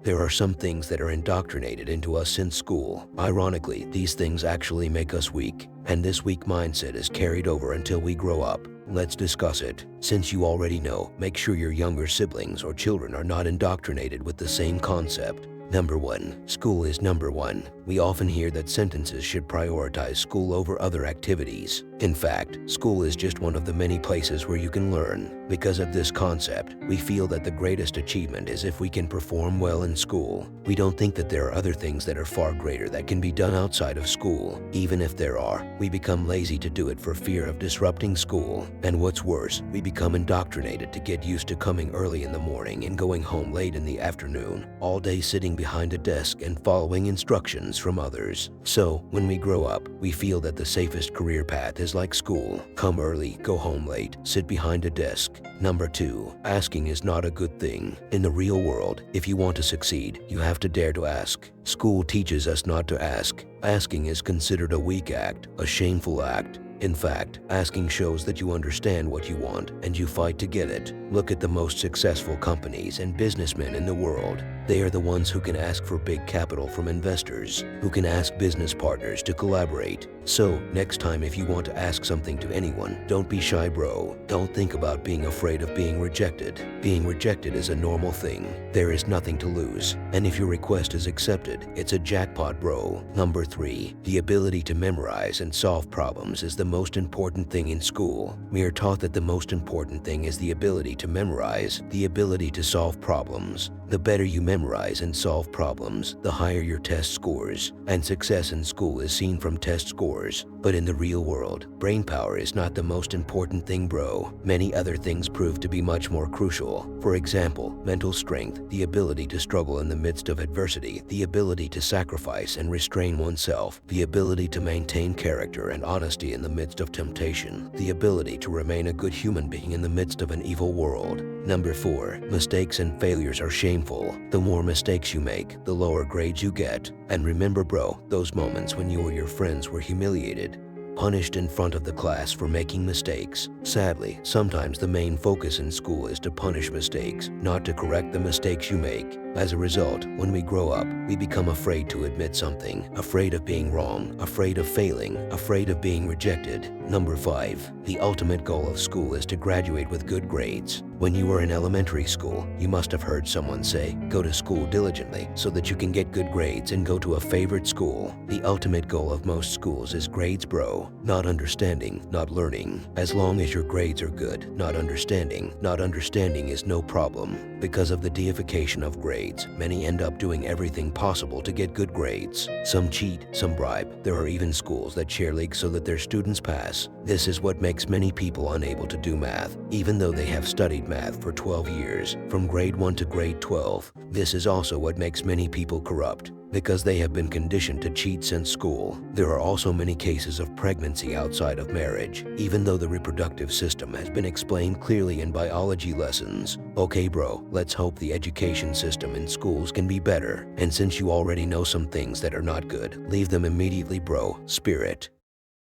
There are some things that are indoctrinated into us since school. Ironically, these things actually make us weak, and this weak mindset is carried over until we grow up. Let's discuss it. Since you already know, make sure your younger siblings or children are not indoctrinated with the same concept. Number 1. School is number 1. We often hear that sentences should prioritize school over other activities. In fact, school is just one of the many places where you can learn. Because of this concept, we feel that the greatest achievement is if we can perform well in school. We don't think that there are other things that are far greater that can be done outside of school. Even if there are, we become lazy to do it for fear of disrupting school. And what's worse, we become indoctrinated to get used to coming early in the morning and going home late in the afternoon, all day sitting behind a desk and following instructions from others. So, when we grow up, we feel that the safest career path is like school. Come early, go home late, sit behind a desk. Number 2. Asking is not a good thing. In the real world, if you want to succeed, you have to dare to ask. School teaches us not to ask. Asking is considered a weak act, a shameful act. In fact, asking shows that you understand what you want and you fight to get it. Look at the most successful companies and businessmen in the world. They are the ones who can ask for big capital from investors, who can ask business partners to collaborate. So, next time if you want to ask something to anyone, don't be shy, bro. Don't think about being afraid of being rejected. Being rejected is a normal thing. There is nothing to lose. And if your request is accepted, it's a jackpot, bro. Number 3. The ability to memorize and solve problems is the most important thing in school. We are taught that the most important thing is the ability to memorize, the ability to solve problems. The better you memorize and solve problems, the higher your test scores. And success in school is seen from test scores. But in the real world, brain power is not the most important thing, bro. Many other things prove to be much more crucial. For example, mental strength, the ability to struggle in the midst of adversity, the ability to sacrifice and restrain oneself, the ability to maintain character and honesty in the midst of temptation, the ability to remain a good human being in the midst of an evil world. Number 4. Mistakes and failures are shameful. The more mistakes you make, the lower grades you get. And remember, bro, those moments when you or your friends were humiliated, punished in front of the class for making mistakes. Sadly, sometimes the main focus in school is to punish mistakes, not to correct the mistakes you make. As a result, when we grow up, we become afraid to admit something, afraid of being wrong, afraid of failing, afraid of being rejected. Number 5. The ultimate goal of school is to graduate with good grades. When you were in elementary school, you must have heard someone say, go to school diligently so that you can get good grades and go to a favorite school. The ultimate goal of most schools is grades, bro. Not understanding, not learning. As long as your grades are good, not understanding is no problem. Because of the deification of grades, many end up doing everything possible to get good grades. Some cheat, some bribe. There are even schools that share leagues so that their students pass. This is what makes many people unable to do math, even though they have studied math for 12 years, from grade 1 to grade 12. This is also what makes many people corrupt, because they have been conditioned to cheat since school. There are also many cases of pregnancy outside of marriage, even though the reproductive system has been explained clearly in biology lessons. Okay, bro, let's hope the education system in schools can be better. And since you already know some things that are not good, leave them immediately, bro. Spirit.